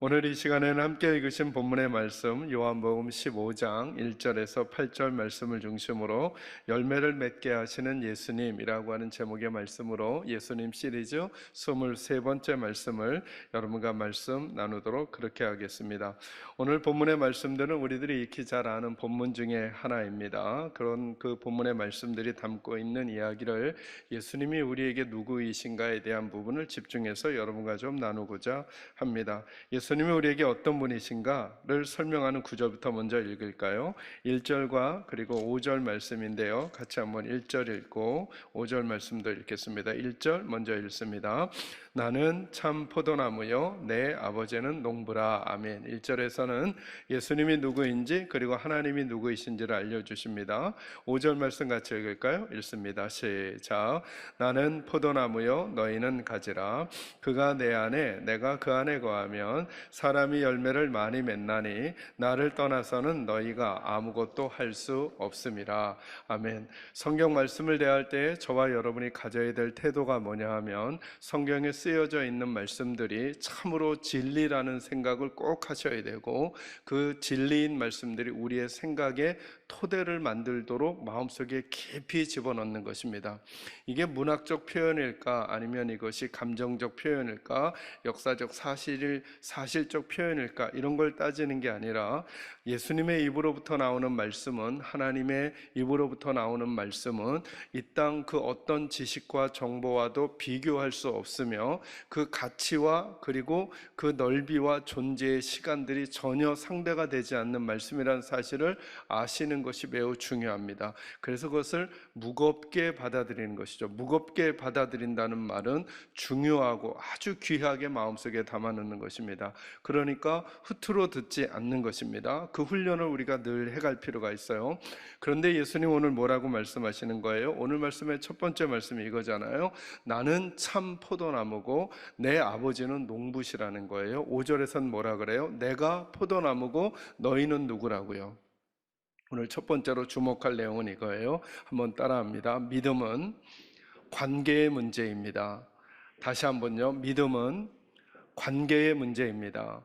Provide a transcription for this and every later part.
오늘 이 시간에는 함께 읽으신 본문의 말씀 요한복음 15장 1절에서 8절 말씀을 중심으로 열매를 맺게 하시는 예수님이라고 하는 제목의 말씀으로 예수님 시리즈 23번째 말씀을 여러분과 말씀 나누도록 그렇게 하겠습니다. 오늘 본문의 말씀들은 우리들이 익히 잘 아는 본문 중에 하나입니다. 그런 그 본문의 말씀들이 담고 있는 이야기를 예수님이 우리에게 누구이신가에 대한 부분을 집중해서 여러분과 좀 나누고자 합니다. 예수님이 우리에게 어떤 분이신가를 설명하는 구절부터 먼저 읽을까요? 1절과 그리고 5절 말씀인데요. 같이 한번 1절 읽고 5절 말씀도 읽겠습니다. 1절 먼저 읽습니다. 나는 참 포도나무요 내 아버지는 농부라. 아멘. 1절에서는 예수님이 누구인지 그리고 하나님이 누구이신지를 알려주십니다. 5절 말씀 같이 읽을까요? 읽습니다. 시작. 나는 포도나무요 너희는 가지라. 그가 내 안에 내가 그 안에 거하면 사람이 열매를 많이 맺나니 나를 떠나서는 너희가 아무것도 할 수 없음이라. 아멘. 성경 말씀을 대할 때 저와 여러분이 가져야 될 태도가 뭐냐 하면 성경에 쓰여져 있는 말씀들이 참으로 진리라는 생각을 꼭 하셔야 되고 그 진리인 말씀들이 우리의 생각에 토대를 만들도록 마음속에 깊이 집어넣는 것입니다. 이게 문학적 표현일까 아니면 이것이 감정적 표현일까 역사적 사실적 표현일까 이런 걸 따지는 게 아니라 예수님의 입으로부터 나오는 말씀은 하나님의 입으로부터 나오는 말씀은 이 땅 그 어떤 지식과 정보와도 비교할 수 없으며 그 가치와 그리고 그 넓이와 존재의 시간들이 전혀 상대가 되지 않는 말씀이라는 사실을 아시는 것이 매우 중요합니다. 그래서 그것을 무겁게 받아들이는 것이죠. 무겁게 받아들인다는 말은 중요하고 아주 귀하게 마음속에 담아놓는 것입니다. 그러니까 흐트러 듣지 않는 것입니다. 그 훈련을 우리가 늘 해갈 필요가 있어요. 그런데 예수님 오늘 뭐라고 말씀하시는 거예요? 오늘 말씀의 첫 번째 말씀이 이거잖아요. 나는 참 포도나무고 내 아버지는 농부시라는 거예요. 5절에서는 뭐라 그래요? 내가 포도나무고 너희는 누구라고요? 오늘 첫 번째로 주목할 내용은 이거예요. 한번 따라합니다. 믿음은 관계의 문제입니다. 다시 한번요. 믿음은 관계의 문제입니다.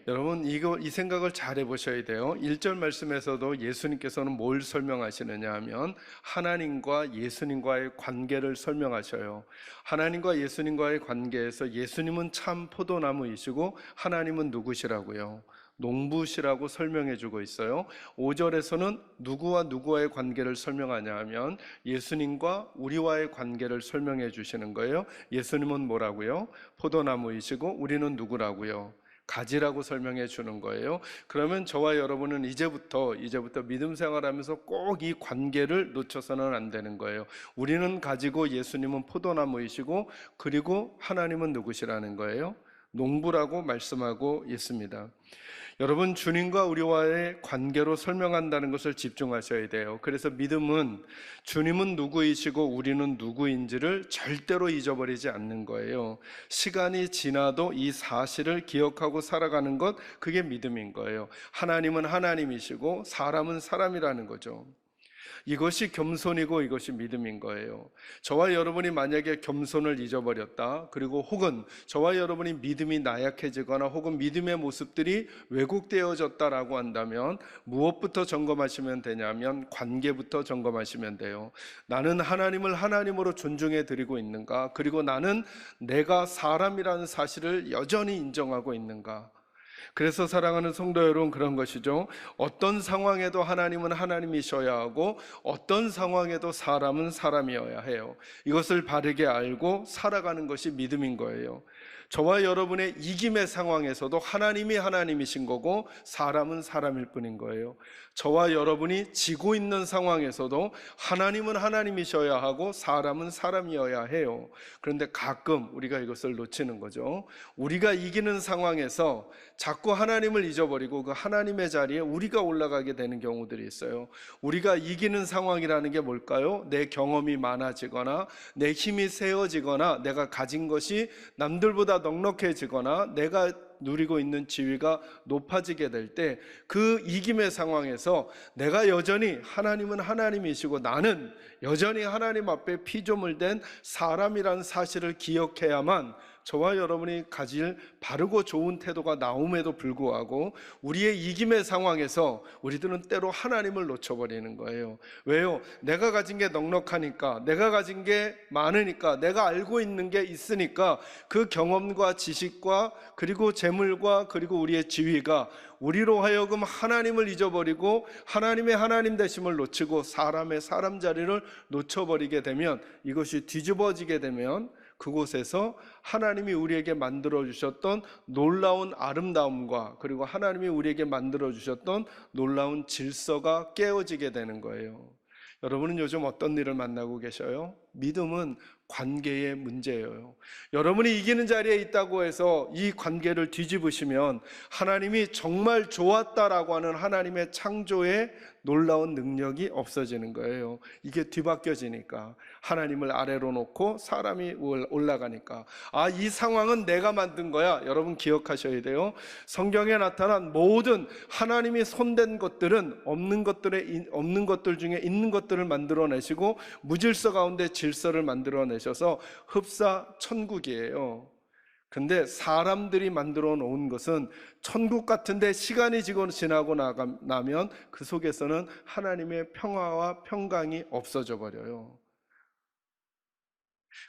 여러분 이 생각을 잘 해보셔야 돼요. 1절 말씀에서도 예수님께서는 뭘 설명하시느냐 하면 하나님과 예수님과의 관계를 설명하셔요. 하나님과 예수님과의 관계에서 예수님은 참 포도나무이시고 하나님은 누구시라고요? 농부시라고 설명해 주고 있어요. 5절에서는 누구와 누구와의 관계를 설명하냐 하면 예수님과 우리와의 관계를 설명해 주시는 거예요. 예수님은 뭐라고요? 포도나무이시고 우리는 누구라고요? 가지라고 설명해 주는 거예요. 그러면 저와 여러분은 이제부터 믿음 생활하면서 꼭 이 관계를 놓쳐서는 안 되는 거예요. 우리는 가지고 예수님은 포도나무이시고 그리고 하나님은 누구시라는 거예요? 농부라고 말씀하고 있습니다. 여러분 주님과 우리와의 관계로 설명한다는 것을 집중하셔야 돼요. 그래서 믿음은 주님은 누구이시고 우리는 누구인지를 절대로 잊어버리지 않는 거예요. 시간이 지나도 이 사실을 기억하고 살아가는 것, 그게 믿음인 거예요. 하나님은 하나님이시고 사람은 사람이라는 거죠. 이것이 겸손이고 이것이 믿음인 거예요. 저와 여러분이 만약에 겸손을 잊어버렸다, 그리고 혹은 저와 여러분이 믿음이 나약해지거나 혹은 믿음의 모습들이 왜곡되어졌다라고 한다면 무엇부터 점검하시면 되냐면 관계부터 점검하시면 돼요. 나는 하나님을 하나님으로 존중해 드리고 있는가? 그리고 나는 내가 사람이라는 사실을 여전히 인정하고 있는가? 그래서 사랑하는 성도 여러분, 그런 것이죠. 어떤 상황에도 하나님은 하나님이셔야 하고 어떤 상황에도 사람은 사람이어야 해요. 이것을 바르게 알고 살아가는 것이 믿음인 거예요. 저와 여러분의 이김의 상황에서도 하나님이 하나님이신 거고 사람은 사람일 뿐인 거예요. 저와 여러분이 지고 있는 상황에서도 하나님은 하나님이셔야 하고 사람은 사람이어야 해요. 그런데 가끔 우리가 이것을 놓치는 거죠. 우리가 이기는 상황에서 자꾸 하나님을 잊어버리고 그 하나님의 자리에 우리가 올라가게 되는 경우들이 있어요. 우리가 이기는 상황이라는 게 뭘까요? 내 경험이 많아지거나 내 힘이 세워지거나 내가 가진 것이 남들보다 넉넉해지거나 내가 누리고 있는 지위가 높아지게 될 때 그 이김의 상황에서 내가 여전히 하나님은 하나님이시고 나는 여전히 하나님 앞에 피조물 된 사람이라는 사실을 기억해야만 저와 여러분이 가질 바르고 좋은 태도가 나옴에도 불구하고 우리의 이김의 상황에서 우리들은 때로 하나님을 놓쳐버리는 거예요. 왜요? 내가 가진 게 넉넉하니까, 내가 가진 게 많으니까, 내가 알고 있는 게 있으니까 그 경험과 지식과 그리고 재물과 그리고 우리의 지위가 우리로 하여금 하나님을 잊어버리고 하나님의 하나님 되심을 놓치고 사람의 사람 자리를 놓쳐버리게 되면, 이것이 뒤집어지게 되면 그곳에서 하나님이 우리에게 만들어 주셨던 놀라운 아름다움과 그리고 하나님이 우리에게 만들어 주셨던 놀라운 질서가 깨어지게 되는 거예요. 여러분은 요즘 어떤 일을 만나고 계셔요? 믿음은 관계의 문제예요. 여러분이 이기는 자리에 있다고 해서 이 관계를 뒤집으시면 하나님이 정말 좋았다라고 하는 하나님의 창조의 놀라운 능력이 없어지는 거예요. 이게 뒤바뀌어지니까, 하나님을 아래로 놓고 사람이 올라가니까, 아, 이 상황은 내가 만든 거야. 여러분 기억하셔야 돼요. 성경에 나타난 모든 하나님이 손댄 것들은 없는 것들 중에 있는 것들을 만들어내시고 무질서 가운데 질서를 만들어내셔서 흡사 천국이에요. 근데 사람들이 만들어 놓은 것은 천국 같은데 시간이 지나고 나면 그 속에서는 하나님의 평화와 평강이 없어져 버려요.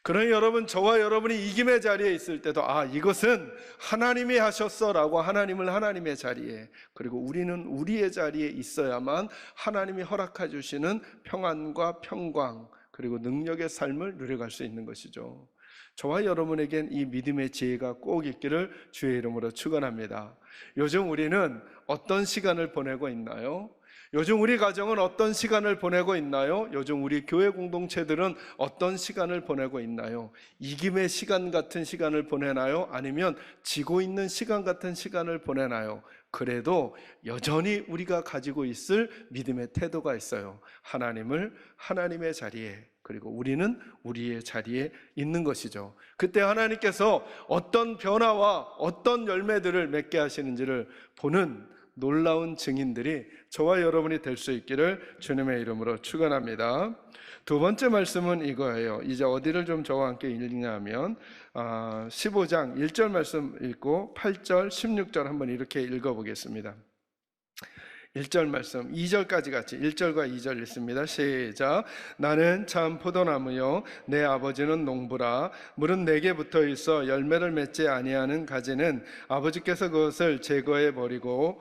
그러니 여러분, 저와 여러분이 이김의 자리에 있을 때도 아, 이것은 하나님이 하셨어 라고 하나님을 하나님의 자리에, 그리고 우리는 우리의 자리에 있어야만 하나님이 허락해 주시는 평안과 평강 그리고 능력의 삶을 누려갈 수 있는 것이죠. 저와 여러분에겐 이 믿음의 지혜가 꼭 있기를 주의 이름으로 축원합니다. 요즘 우리는 어떤 시간을 보내고 있나요? 요즘 우리 가정은 어떤 시간을 보내고 있나요? 요즘 우리 교회 공동체들은 어떤 시간을 보내고 있나요? 이김의 시간 같은 시간을 보내나요? 아니면 지고 있는 시간 같은 시간을 보내나요? 그래도 여전히 우리가 가지고 있을 믿음의 태도가 있어요. 하나님을 하나님의 자리에, 그리고 우리는 우리의 자리에 있는 것이죠. 그때 하나님께서 어떤 변화와 어떤 열매들을 맺게 하시는지를 보는 놀라운 증인들이 저와 여러분이 될 수 있기를 주님의 이름으로 축원합니다. 두 번째 말씀은 이거예요. 이제 어디를 좀 저와 함께 읽냐면 15장 1절 말씀 읽고 8절 16절 한번 이렇게 읽어보겠습니다. 1절 말씀 2절까지 같이 1절과 2절 읽습니다. 시작. 나는 참 포도나무요 내 아버지는 농부라. 물은 내게 붙어 있어 열매를 맺지 아니하는 가지는 아버지께서 그것을 제거해 버리고,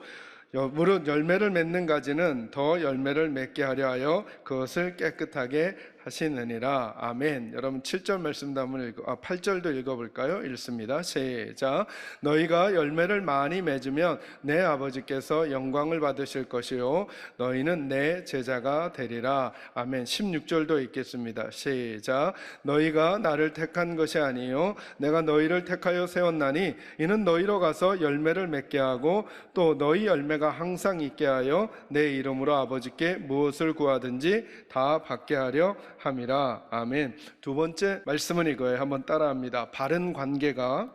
물은 열매를 맺는 가지는 더 열매를 맺게 하려 하여 그것을 깨끗하게 하시느니라. 아멘. 여러분 7절 말씀도 한번 8절도 읽어볼까요? 읽습니다. 시작. 너희가 열매를 많이 맺으면 내 아버지께서 영광을 받으실 것이요 너희는 내 제자가 되리라. 아멘. 16절도 읽겠습니다. 시작. 너희가 나를 택한 것이 아니요 내가 너희를 택하여 세웠나니 이는 너희로 가서 열매를 맺게 하고 또 너희 열매가 항상 있게 하여 내 이름으로 아버지께 무엇을 구하든지 다 받게 하려 함이라. 아멘. 두 번째 말씀은 이거예요. 한번 따라합니다. 바른 관계가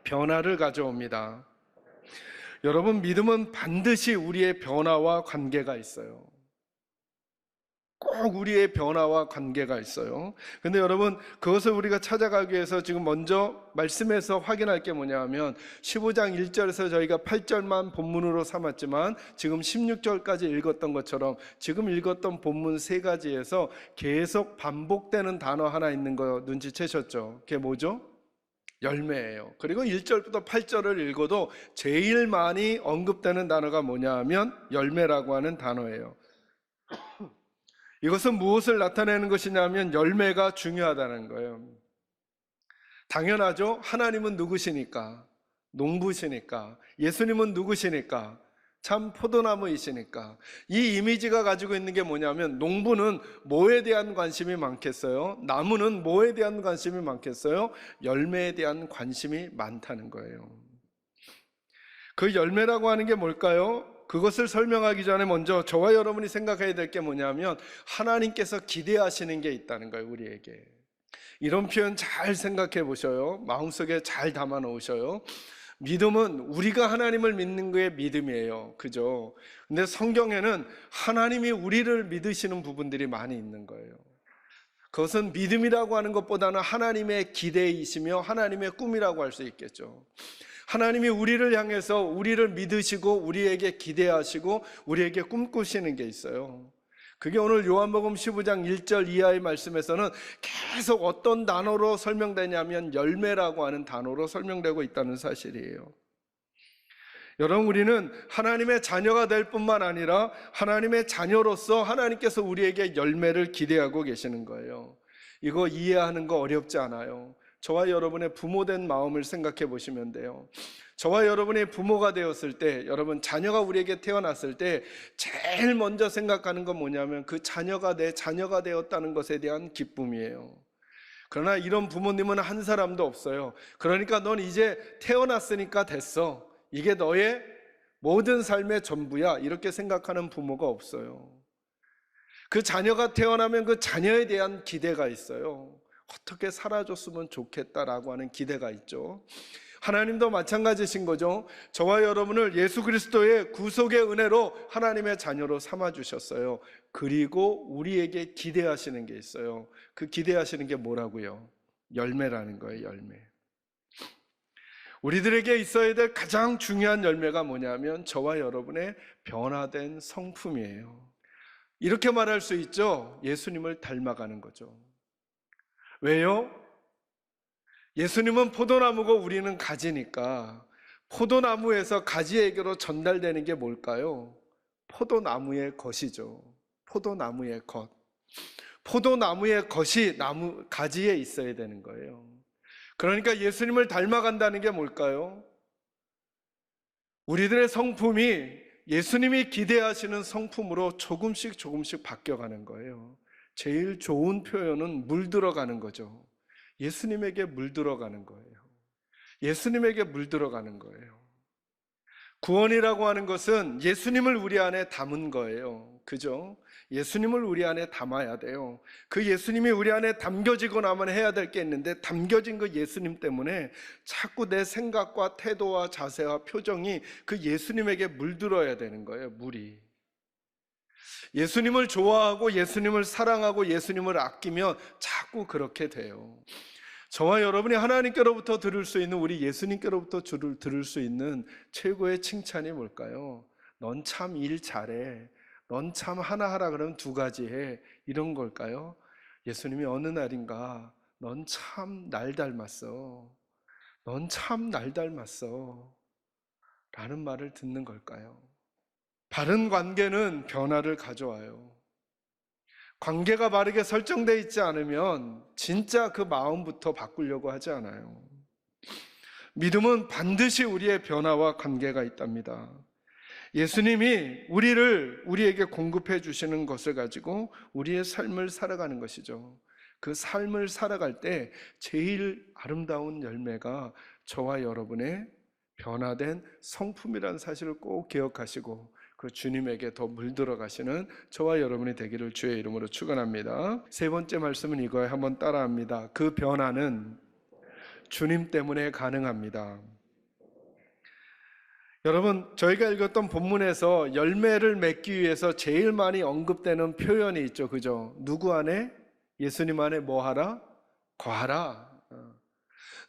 변화를 가져옵니다. 여러분, 믿음은 반드시 우리의 변화와 관계가 있어요. 꼭 우리의 변화와 관계가 있어요. 근데 여러분, 그것을 우리가 찾아가기 위해서 지금 먼저 말씀에서 확인할 게 뭐냐 하면 15장 1절에서 저희가 8절만 본문으로 삼았지만 지금 16절까지 읽었던 것처럼 지금 읽었던 본문 세 가지에서 계속 반복되는 단어 하나 있는 거 눈치채셨죠? 그게 뭐죠? 열매예요. 그리고 1절부터 8절을 읽어도 제일 많이 언급되는 단어가 뭐냐 하면 열매라고 하는 단어예요. 이것은 무엇을 나타내는 것이냐면 열매가 중요하다는 거예요. 당연하죠. 하나님은 누구시니까? 농부시니까. 예수님은 누구시니까? 참 포도나무이시니까. 이 이미지가 가지고 있는 게 뭐냐면 농부는 뭐에 대한 관심이 많겠어요? 나무는 뭐에 대한 관심이 많겠어요? 열매에 대한 관심이 많다는 거예요. 그 열매라고 하는 게 뭘까요? 그것을 설명하기 전에 먼저 저와 여러분이 생각해야 될 게 뭐냐면 하나님께서 기대하시는 게 있다는 거예요. 우리에게. 이런 표현 잘 생각해 보셔요. 마음속에 잘 담아 놓으셔요. 믿음은 우리가 하나님을 믿는 거의 믿음이에요. 그죠? 근데 성경에는 하나님이 우리를 믿으시는 부분들이 많이 있는 거예요. 그것은 믿음이라고 하는 것보다는 하나님의 기대이시며 하나님의 꿈이라고 할 수 있겠죠. 하나님이 우리를 향해서 우리를 믿으시고 우리에게 기대하시고 우리에게 꿈꾸시는 게 있어요. 그게 오늘 요한복음 15장 1절 이하의 말씀에서는 계속 어떤 단어로 설명되냐면 열매라고 하는 단어로 설명되고 있다는 사실이에요. 여러분, 우리는 하나님의 자녀가 될 뿐만 아니라 하나님의 자녀로서 하나님께서 우리에게 열매를 기대하고 계시는 거예요. 이거 이해하는 거 어렵지 않아요. 저와 여러분의 부모된 마음을 생각해 보시면 돼요. 저와 여러분의 부모가 되었을 때, 여러분 자녀가 우리에게 태어났을 때 제일 먼저 생각하는 건 뭐냐면 그 자녀가 내 자녀가 되었다는 것에 대한 기쁨이에요. 그러나 이런 부모님은 한 사람도 없어요. 그러니까 넌 이제 태어났으니까 됐어, 이게 너의 모든 삶의 전부야, 이렇게 생각하는 부모가 없어요. 그 자녀가 태어나면 그 자녀에 대한 기대가 있어요. 어떻게 살아줬으면 좋겠다라고 하는 기대가 있죠. 하나님도 마찬가지신 거죠. 저와 여러분을 예수 그리스도의 구속의 은혜로 하나님의 자녀로 삼아주셨어요. 그리고 우리에게 기대하시는 게 있어요. 그 기대하시는 게 뭐라고요? 열매라는 거예요. 열매. 우리들에게 있어야 될 가장 중요한 열매가 뭐냐면 저와 여러분의 변화된 성품이에요. 이렇게 말할 수 있죠. 예수님을 닮아가는 거죠. 왜요? 예수님은 포도나무고 우리는 가지니까 포도나무에서 가지에게로 전달되는 게 뭘까요? 포도나무의 것이죠. 포도나무의 것. 포도나무의 것이 나무 가지에 있어야 되는 거예요. 그러니까 예수님을 닮아간다는 게 뭘까요? 우리들의 성품이 예수님이 기대하시는 성품으로 조금씩 바뀌어가는 거예요. 제일 좋은 표현은 물들어가는 거죠. 예수님에게 물들어가는 거예요. 예수님에게 물들어가는 거예요. 구원이라고 하는 것은 예수님을 우리 안에 담은 거예요. 그죠? 예수님을 우리 안에 담아야 돼요. 그 예수님이 우리 안에 담겨지고 나면 해야 될 게 있는데, 담겨진 그 예수님 때문에 자꾸 내 생각과 태도와 자세와 표정이 그 예수님에게 물들어야 되는 거예요. 물이. 예수님을 좋아하고 예수님을 사랑하고 예수님을 아끼면 자꾸 그렇게 돼요. 저와 여러분이 하나님께로부터 들을 수 있는, 우리 예수님께로부터 들을 수 있는 최고의 칭찬이 뭘까요? 넌 참 일 잘해, 넌 참 하나 하라 그러면 두 가지 해, 이런 걸까요? 예수님이 어느 날인가 넌 참 날 닮았어, 넌 참 날 닮았어 라는 말을 듣는 걸까요? 바른 관계는 변화를 가져와요. 관계가 바르게 설정되어 있지 않으면 진짜 그 마음부터 바꾸려고 하지 않아요. 믿음은 반드시 우리의 변화와 관계가 있답니다. 예수님이 우리에게 공급해 주시는 것을 가지고 우리의 삶을 살아가는 것이죠. 그 삶을 살아갈 때 제일 아름다운 열매가 저와 여러분의 변화된 성품이라는 사실을 꼭 기억하시고 그 주님에게 더 물들어 가시는 저와 여러분이 되기를 주의 이름으로 축원합니다. 세 번째 말씀은 이거에 한번 따라합니다. 그 변화는 주님 때문에 가능합니다. 여러분, 저희가 읽었던 본문에서 열매를 맺기 위해서 제일 많이 언급되는 표현이 있죠. 그죠? 누구 안에? 예수님 안에 뭐 하라? 거하라.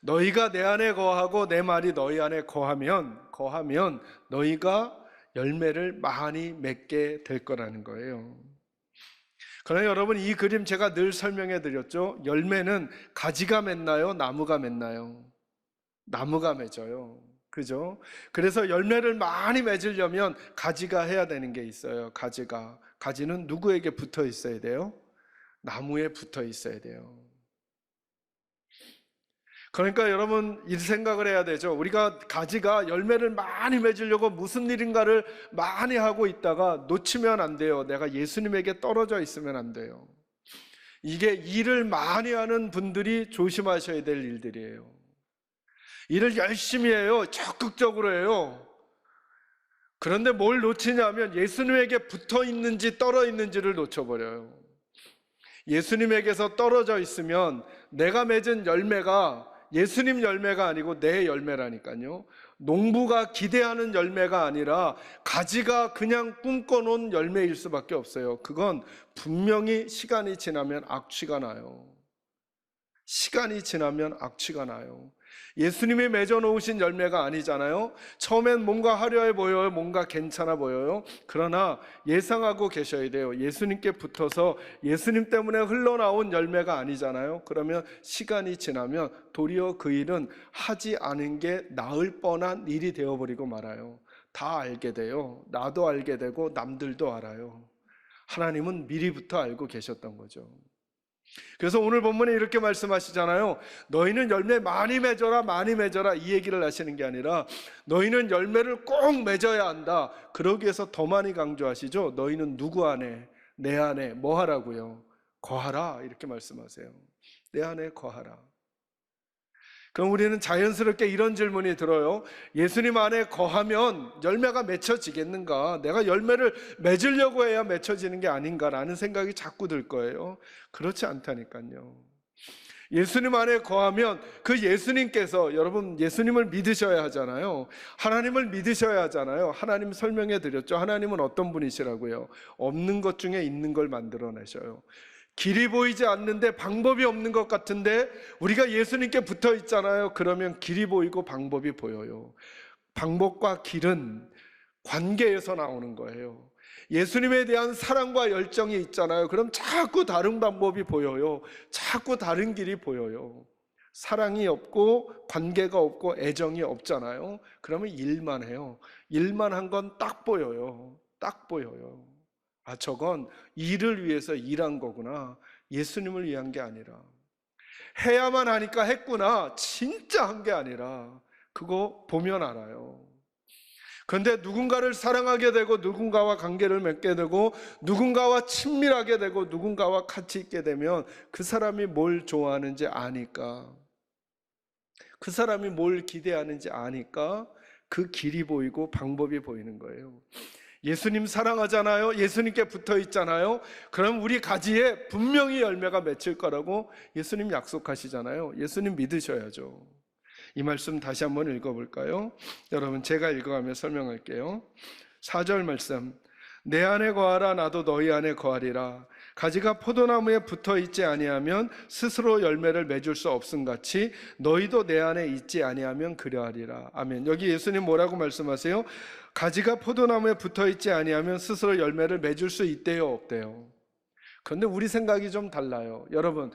너희가 내 안에 거하고 내 말이 너희 안에 거하면 너희가 열매를 많이 맺게 될 거라는 거예요. 그러나 여러분, 이 그림 제가 늘 설명해 드렸죠. 열매는 가지가 맺나요? 나무가 맺나요? 나무가 맺어요. 그죠? 그래서 열매를 많이 맺으려면 가지가 해야 되는 게 있어요. 가지는 누구에게 붙어 있어야 돼요? 나무에 붙어 있어야 돼요. 그러니까 여러분, 이 생각을 해야 되죠. 우리가 가지가 열매를 많이 맺으려고 무슨 일인가를 많이 하고 있다가 놓치면 안 돼요. 내가 예수님에게 떨어져 있으면 안 돼요. 이게 일을 많이 하는 분들이 조심하셔야 될 일들이에요. 일을 열심히 해요. 적극적으로 해요. 그런데 뭘 놓치냐면 예수님에게 붙어 있는지 떨어 있는지를 놓쳐버려요. 예수님에게서 떨어져 있으면 내가 맺은 열매가 예수님 열매가 아니고 내 열매라니까요. 농부가 기대하는 열매가 아니라 가지가 그냥 꿈꿔놓은 열매일 수밖에 없어요. 그건 분명히 시간이 지나면 악취가 나요. 시간이 지나면 악취가 나요. 예수님이 맺어놓으신 열매가 아니잖아요. 처음엔 뭔가 화려해 보여요. 뭔가 괜찮아 보여요. 그러나 예상하고 계셔야 돼요. 예수님께 붙어서 예수님 때문에 흘러나온 열매가 아니잖아요. 그러면 시간이 지나면 도리어 그 일은 하지 않은 게 나을 뻔한 일이 되어버리고 말아요. 다 알게 돼요. 나도 알게 되고 남들도 알아요. 하나님은 미리부터 알고 계셨던 거죠. 그래서 오늘 본문에 이렇게 말씀하시잖아요. 너희는 열매 많이 맺어라, 많이 맺어라, 이 얘기를 하시는 게 아니라 너희는 열매를 꼭 맺어야 한다. 그러기 위해서 더 많이 강조하시죠. 너희는 누구 안에, 내 안에 뭐 하라고요? 거하라, 이렇게 말씀하세요. 내 안에 거하라. 그럼 우리는 자연스럽게 이런 질문이 들어요. 예수님 안에 거하면 열매가 맺혀지겠는가? 내가 열매를 맺으려고 해야 맺혀지는 게 아닌가라는 생각이 자꾸 들 거예요. 그렇지 않다니까요. 예수님 안에 거하면 그 예수님께서, 여러분 예수님을 믿으셔야 하잖아요. 하나님을 믿으셔야 하잖아요. 하나님 설명해 드렸죠. 하나님은 어떤 분이시라고요? 없는 것 중에 있는 걸 만들어내셔요. 길이 보이지 않는데 방법이 없는 것 같은데 우리가 예수님께 붙어 있잖아요. 그러면 길이 보이고 방법이 보여요. 방법과 길은 관계에서 나오는 거예요. 예수님에 대한 사랑과 열정이 있잖아요. 그럼 자꾸 다른 방법이 보여요. 자꾸 다른 길이 보여요. 사랑이 없고 관계가 없고 애정이 없잖아요. 그러면 일만 해요. 일만 한 건 딱 보여요. 딱 보여요. 아, 저건 일을 위해서 일한 거구나. 예수님을 위한 게 아니라. 해야만 하니까 했구나. 진짜 한 게 아니라. 그거 보면 알아요. 그런데 누군가를 사랑하게 되고 누군가와 관계를 맺게 되고 누군가와 친밀하게 되고 누군가와 같이 있게 되면 그 사람이 뭘 좋아하는지 아니까, 그 사람이 뭘 기대하는지 아니까 그 길이 보이고 방법이 보이는 거예요. 예수님 사랑하잖아요. 예수님께 붙어 있잖아요. 그럼 우리 가지에 분명히 열매가 맺힐 거라고 예수님 약속하시잖아요. 예수님 믿으셔야죠. 이 말씀 다시 한번 읽어볼까요? 여러분, 제가 읽어가며 설명할게요. 4절 말씀. 내 안에 거하라, 나도 너희 안에 거하리라. 가지가 포도나무에 붙어 있지 아니하면 스스로 열매를 맺을 수 없음같이 너희도 내 안에 있지 아니하면 그러하리라. 아멘. 여기 예수님 뭐라고 말씀하세요? 가지가 포도나무에 붙어 있지 아니하면 스스로 열매를 맺을 수 있대요, 없대요? 그런데 우리 생각이 좀 달라요. 여러분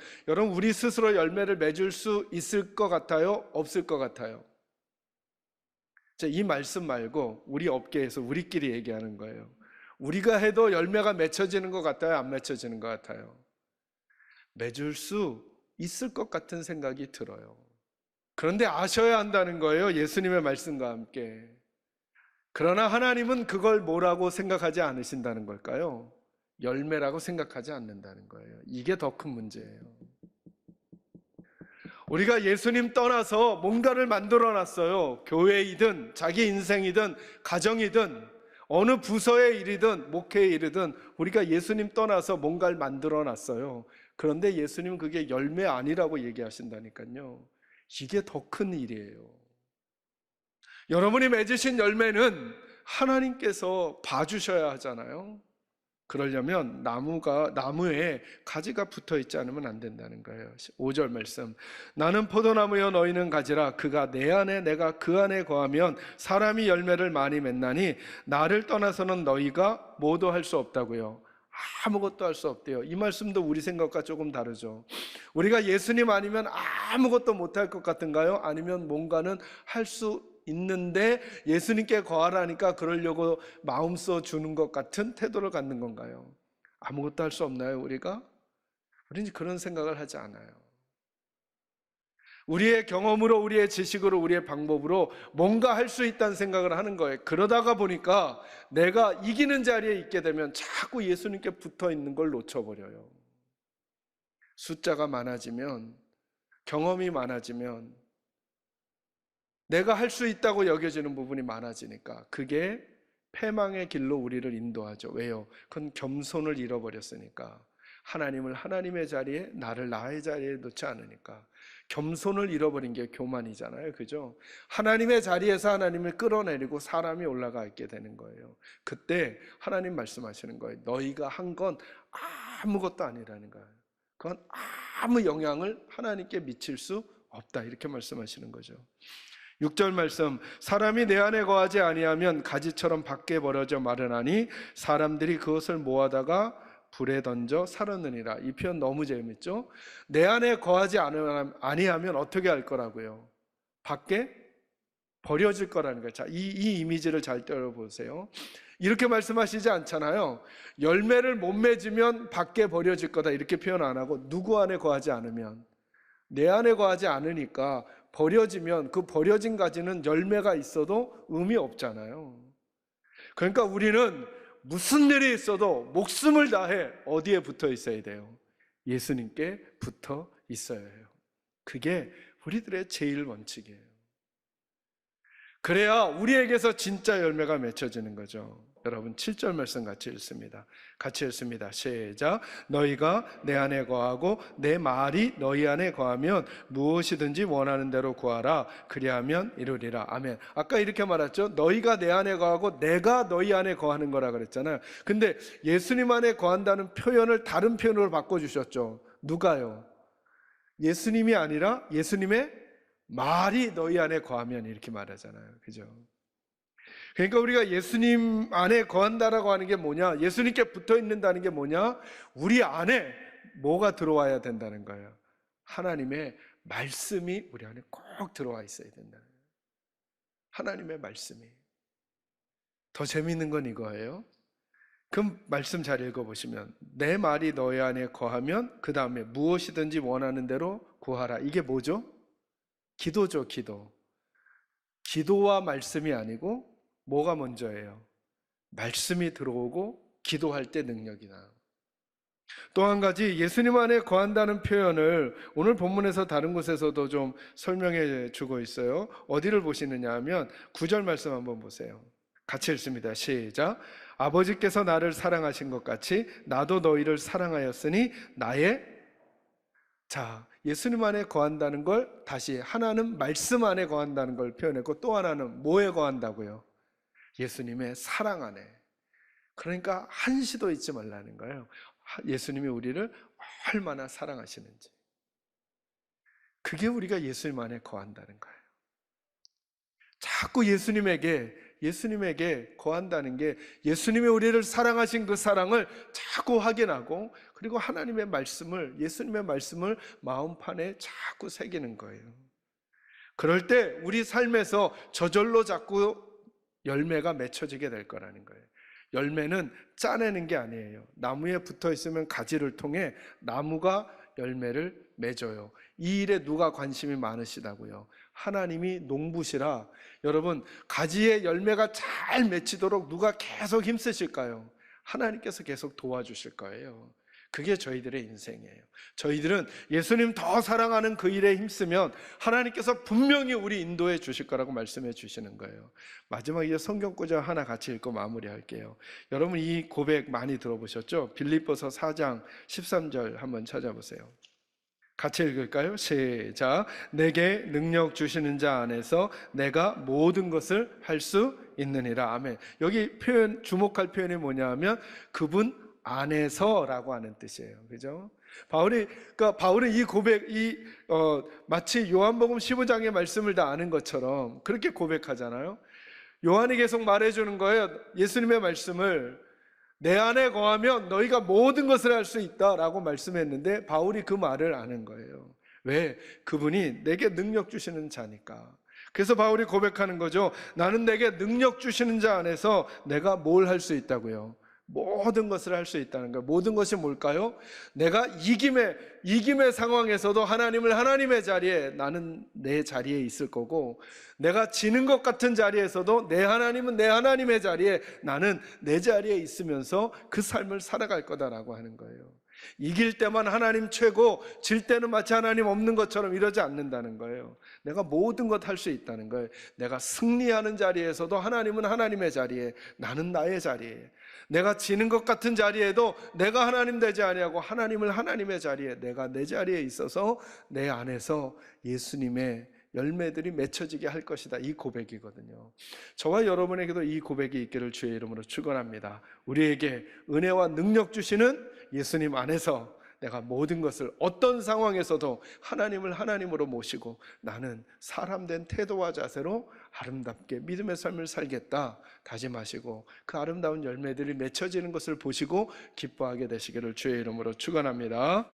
우리 스스로 열매를 맺을 수 있을 것 같아요? 없을 것 같아요? 이 말씀 말고 우리 업계에서 우리끼리 얘기하는 거예요. 우리가 해도 열매가 맺혀지는 것 같아요? 안 맺혀지는 것 같아요? 맺을 수 있을 것 같은 생각이 들어요. 그런데 아셔야 한다는 거예요. 예수님의 말씀과 함께. 그러나 하나님은 그걸 뭐라고 생각하지 않으신다는 걸까요? 열매라고 생각하지 않는다는 거예요. 이게 더 큰 문제예요. 우리가 예수님 떠나서 뭔가를 만들어 놨어요. 교회이든 자기 인생이든 가정이든 어느 부서의 일이든 목회의 일이든 우리가 예수님 떠나서 뭔가를 만들어 놨어요. 그런데 예수님은 그게 열매 아니라고 얘기하신다니까요. 이게 더 큰 일이에요. 여러분이 맺으신 열매는 하나님께서 봐주셔야 하잖아요. 그러려면 나무에 가지가 붙어 있지 않으면 안 된다는 거예요. 5절 말씀. 나는 포도나무여 너희는 가지라. 그가 내 안에 내가 그 안에 거하면 사람이 열매를 많이 맺나니 나를 떠나서는 너희가 뭐도 할 수 없다고요. 아무것도 할 수 없대요. 이 말씀도 우리 생각과 조금 다르죠. 우리가 예수님 아니면 아무것도 못할 것 같은가요? 아니면 뭔가는 할 수 있는데 예수님께 거하라니까 그러려고 마음 써 주는 것 같은 태도를 갖는 건가요? 아무것도 할 수 없나요, 우리가? 우리는 그런 생각을 하지 않아요. 우리의 경험으로, 우리의 지식으로, 우리의 방법으로 뭔가 할 수 있다는 생각을 하는 거예요. 그러다가 보니까 내가 이기는 자리에 있게 되면 자꾸 예수님께 붙어 있는 걸 놓쳐버려요. 숫자가 많아지면, 경험이 많아지면 내가 할 수 있다고 여겨지는 부분이 많아지니까 그게 패망의 길로 우리를 인도하죠. 왜요? 그건 겸손을 잃어버렸으니까. 하나님을 하나님의 자리에, 나를 나의 자리에 놓지 않으니까. 겸손을 잃어버린 게 교만이잖아요. 그죠? 하나님의 자리에서 하나님을 끌어내리고 사람이 올라가 있게 되는 거예요. 그때 하나님 말씀하시는 거예요. 너희가 한 건 아무것도 아니라는 거예요. 그건 아무 영향을 하나님께 미칠 수 없다. 이렇게 말씀하시는 거죠. 6절 말씀, 사람이 내 안에 거하지 아니하면 가지처럼 밖에 버려져 마르나니 사람들이 그것을 모아다가 불에 던져 살았느니라. 이 표현 너무 재밌죠? 내 안에 거하지 아니하면 어떻게 할 거라고요? 밖에 버려질 거라는 거예요. 자, 이 이미지를 잘 떠올려보세요. 이렇게 말씀하시지 않잖아요. 열매를 못 맺으면 밖에 버려질 거다 이렇게 표현 안 하고, 누구 안에 거하지 않으면, 내 안에 거하지 않으니까 버려지면 그 버려진 가지는 열매가 있어도 의미 없잖아요. 그러니까 우리는 무슨 일이 있어도 목숨을 다해 어디에 붙어 있어야 돼요? 예수님께 붙어 있어야 해요. 그게 우리들의 제일 원칙이에요. 그래야 우리에게서 진짜 열매가 맺혀지는 거죠. 여러분 7절 말씀 같이 읽습니다. 같이 읽습니다. 시작. 너희가 내 안에 거하고 내 말이 너희 안에 거하면 무엇이든지 원하는 대로 구하라. 그리하면 이루리라. 아멘. 아까 이렇게 말했죠. 너희가 내 안에 거하고 내가 너희 안에 거하는 거라 그랬잖아요. 근데 예수님 안에 거한다는 표현을 다른 표현으로 바꿔주셨죠. 누가요? 예수님이 아니라 예수님의 말이 너희 안에 거하면 이렇게 말하잖아요. 그죠? 그러니까 우리가 예수님 안에 거한다라고 하는 게 뭐냐? 예수님께 붙어 있는다는 게 뭐냐? 우리 안에 뭐가 들어와야 된다는 거예요. 하나님의 말씀이 우리 안에 꼭 들어와 있어야 된다는 거예요. 하나님의 말씀이. 더 재미있는 건 이거예요. 그 말씀 잘 읽어보시면 내 말이 너희 안에 거하면 그 다음에 무엇이든지 원하는 대로 구하라. 이게 뭐죠? 기도죠. 기도. 기도와 말씀이 아니고 뭐가 먼저예요? 말씀이 들어오고 기도할 때 능력이 나요. 또 한 가지, 예수님 안에 거한다는 표현을 오늘 본문에서 다른 곳에서도 좀 설명해 주고 있어요. 어디를 보시느냐 하면 9절 말씀 한번 보세요. 같이 읽습니다. 시작. 아버지께서 나를 사랑하신 것 같이 나도 너희를 사랑하였으니 나의, 자, 예수님 안에 거한다는 걸 다시 하나는 말씀 안에 거한다는 걸 표현했고, 또 하나는 뭐에 거한다고요? 예수님의 사랑 안에. 그러니까 한시도 잊지 말라는 거예요. 예수님이 우리를 얼마나 사랑하시는지. 그게 우리가 예수님 안에 거한다는 거예요. 자꾸 예수님에게 거한다는 게 예수님이 우리를 사랑하신 그 사랑을 자꾸 확인하고, 그리고 하나님의 말씀을, 예수님의 말씀을 마음판에 자꾸 새기는 거예요. 그럴 때 우리 삶에서 저절로 자꾸 열매가 맺혀지게 될 거라는 거예요. 열매는 짜내는 게 아니에요. 나무에 붙어 있으면 가지를 통해 나무가 열매를 맺어요. 이 일에 누가 관심이 많으시다고요? 하나님이 농부시라. 여러분, 가지에 열매가 잘 맺히도록 누가 계속 힘쓰실까요? 하나님께서 계속 도와주실 거예요. 그게 저희들의 인생이에요. 저희들은 예수님 더 사랑하는 그 일에 힘쓰면 하나님께서 분명히 우리 인도해 주실 거라고 말씀해 주시는 거예요. 마지막에 이제 성경 구절 하나 같이 읽고 마무리할게요. 여러분 이 고백 많이 들어보셨죠? 빌립보서 4장 13절 한번 찾아보세요. 같이 읽을까요? 시작. 내게 능력 주시는 자 안에서 내가 모든 것을 할 수 있느니라. 아멘. 여기 표현, 주목할 표현이 뭐냐 하면 그분 안에서라고 하는 뜻이에요. 그죠? 바울은 이 고백, 마치 요한복음 15장의 말씀을 다 아는 것처럼 그렇게 고백하잖아요. 요한이 계속 말해주는 거예요. 예수님의 말씀을 내 안에 거하면 너희가 모든 것을 할 수 있다라고 말씀했는데 바울이 그 말을 아는 거예요. 왜? 그분이 내게 능력 주시는 자니까. 그래서 바울이 고백하는 거죠. 나는 내게 능력 주시는 자 안에서 내가 뭘 할 수 있다고요? 모든 것을 할 수 있다는 거예요. 모든 것이 뭘까요? 내가 이김의 상황에서도 하나님을 하나님의 자리에, 나는 내 자리에 있을 거고, 내가 지는 것 같은 자리에서도 내 하나님은 내 하나님의 자리에, 나는 내 자리에 있으면서 그 삶을 살아갈 거다라고 하는 거예요. 이길 때만 하나님 최고, 질 때는 마치 하나님 없는 것처럼 이러지 않는다는 거예요. 내가 모든 것 할 수 있다는 거예요. 내가 승리하는 자리에서도 하나님은 하나님의 자리에, 나는 나의 자리에, 내가 지는 것 같은 자리에도 내가 하나님 되지 아니하고 하나님을 하나님의 자리에, 내가 내 자리에 있어서 내 안에서 예수님의 열매들이 맺혀지게 할 것이다. 이 고백이거든요. 저와 여러분에게도 이 고백이 있기를 주의 이름으로 축원합니다. 우리에게 은혜와 능력 주시는 예수님 안에서 내가 모든 것을 어떤 상황에서도 하나님을 하나님으로 모시고 나는 사람된 태도와 자세로 아름답게 믿음의 삶을 살겠다 다짐하시고 그 아름다운 열매들이 맺혀지는 것을 보시고 기뻐하게 되시기를 주의 이름으로 축원합니다.